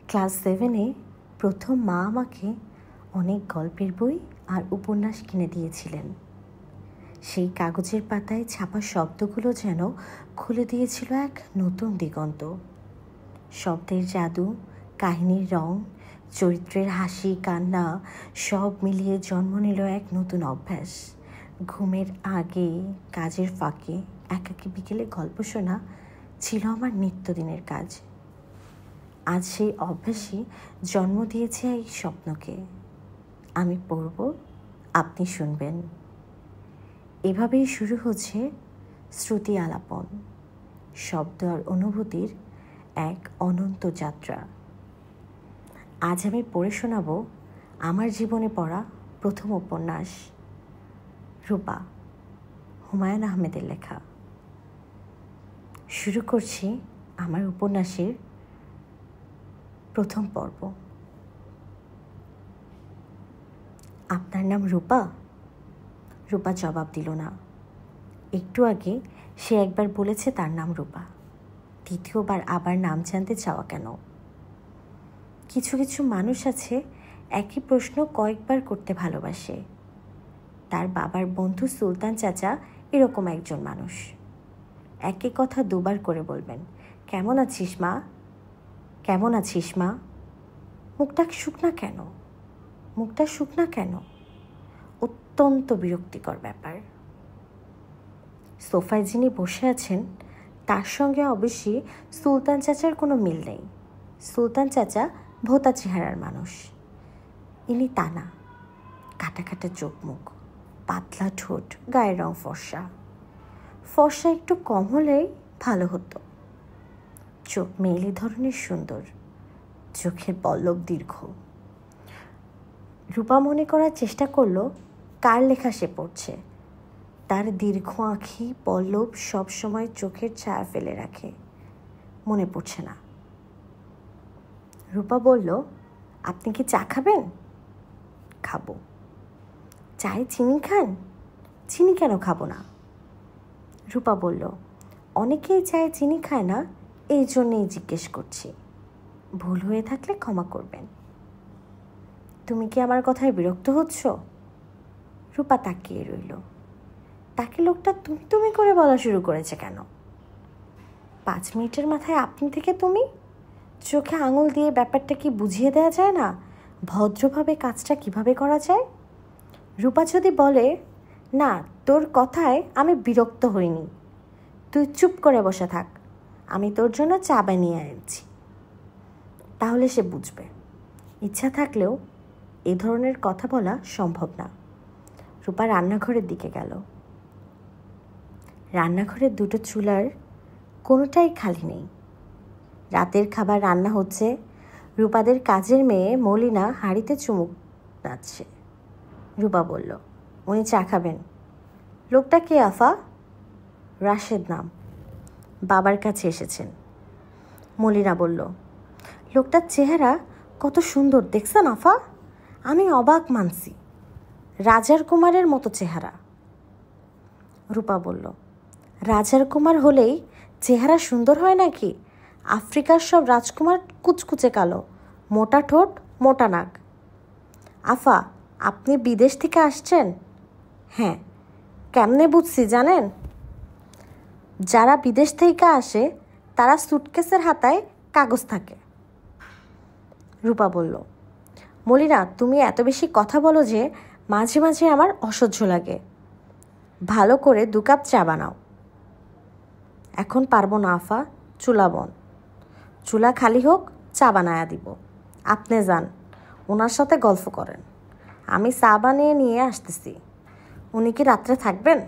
Class 7-এ প্রথম মা আমাকে অনেক গল্পের বই আর উপন্যাস কিনে দিয়েছিলেন। সেই কাগজের পাতায় ছাপা শব্দগুলো যেন খুলে দিয়েছিল এক নতুন দিগন্ত। শব্দের জাদু, কাহিনীর রং, চরিত্রের হাসি কান্না সব মিলিয়ে জন্ম নিল এক নতুন অভ্যাস। ঘুমের আগে, কাজের ফাঁকে একাকী বিকেলে গল্প শোনা ছিল আমার নিত্যদিনের কাজ। আজ সেই অভ্যাসই জন্ম দিয়েছে এই স্বপ্নকে। আমি পড়ব, আপনি শুনবেন। এভাবেই শুরু হচ্ছে শ্রুতি আলাপন, শব্দ আর অনুভূতির এক অনন্ত যাত্রা। আজ আমি পড়ে শোনাব আমার জীবনে পড়া প্রথম উপন্যাস, রূপা, হুমায়ুন আহমেদের লেখা। শুরু করছি আমার উপন্যাসের প্রথম পর্ব। আপনার নাম রূপা? রূপা জবাব দিল না। একটু আগে সে একবার বলেছে তার নাম রূপা, দ্বিতীয়বার আবার নাম জানতে চাওয়া কেন? কিছু কিছু মানুষ আছে একই প্রশ্ন কয়েকবার করতে ভালোবাসে। তার বাবার বন্ধু সুলতান চাচা এরকম একজন মানুষ। একই কথা দুবার করে বলবেন, কেমন আছিস মা, কেমন আছিস মা? মুখটা শুকনা কেন, মুখটা শুকনা কেন? অত্যন্ত বিরক্তিকর ব্যাপার। সোফায় যিনি বসে আছেন তার সঙ্গে অবশ্যই সুলতান চাচার কোনো মিল নেই। সুলতান চাচা ভোতা চেহারার মানুষ, ইনি তা না। কাটা কাটা চোখ মুখ, পাতলা ঠোঁট, গায়ের রং ফর্সা। ফর্সা একটু কম হলেই ভালো হতো। চোখ মেয়েলি ধরনের সুন্দর, চোখের পল্লব দীর্ঘ। রূপা মনে করার চেষ্টা করলো কার লেখা সে পড়ছে। তার দীর্ঘ আঁখি পল্লব সবসময় চোখের ছায়া ফেলে রাখে। মনে পড়ছে না। রূপা বলল, আপনি কি চা খাবেন? খাবো। চায়ে চিনি খান? চিনি কেন খাবো না? রূপা বলল, অনেকেই চায়ে চিনি খায় না, এই জন্যেই জিজ্ঞেস করছি। ভুল হয়ে থাকলে ক্ষমা করবেন। তুমি কি আমার কথায় বিরক্ত হচ্ছ? রূপা তাকিয়ে রইল। তাকে লোকটা তুমি তুমি করে বলা শুরু করেছে কেন? 5 মিনিটের মাথায় আপনি থেকে তুমি? চোখে আঙুল দিয়ে ব্যাপারটা কি বুঝিয়ে দেওয়া যায় না? ভদ্রভাবে কাজটা কিভাবে করা যায়? রূপা যদি বলে, না তোর কথায় আমি বিরক্ত হইনি, তুই চুপ করে বসে থাক, আমি তোর জন্য চা বানিয়ে আনছি, তাহলে সে বুঝবে। ইচ্ছা থাকলেও এ ধরনের কথা বলা সম্ভব না। রূপা রান্নাঘরের দিকে গেল। রান্নাঘরের দুটো চুলার কোনোটাই খালি নেই। রাতের খাবার রান্না হচ্ছে। রূপাদের কাজের মেয়ে মলিনা হাঁড়িতে চুমুক নাচছে। রূপা বলল, উনি চা খাবেন। লোকটা কে আফা? রাশেদ নাম, বাবার কাছে এসেছেন। মলিনা বলল, লোকটার চেহারা কত সুন্দর দেখছেন আফা? আমি অবাক মানছি, রাজার কুমারের মতো চেহারা। রূপা বলল, রাজার কুমার হলেই চেহারা সুন্দর হয় নাকি? আফ্রিকার সব রাজকুমার কুচকুচে কালো, মোটা ঠোঁট, মোটা নাক। আফা, আপনি বিদেশ থেকে আসছেন? হ্যাঁ। কেমনে বুঝছি জানেন? যারা বিদেশ থেকে আসে তারা সুটকেসের হাতায় কাগজ থাকে। রূপা বলল, মলিনা তুমি এত বেশি কথা বলো যে মাঝে মাঝে আমার অসহ্য লাগে। ভালো করে 2 কাপ চা বানাও। এখন পারবো না আফা, চুলা বন। চুলা খালি হোক, চা বানায়া দিব। আপনি যান, ওনার সাথে গল্প করেন, আমি চা বানিয়ে নিয়ে আসতেছি। উনি কি রাত্রে থাকবেন?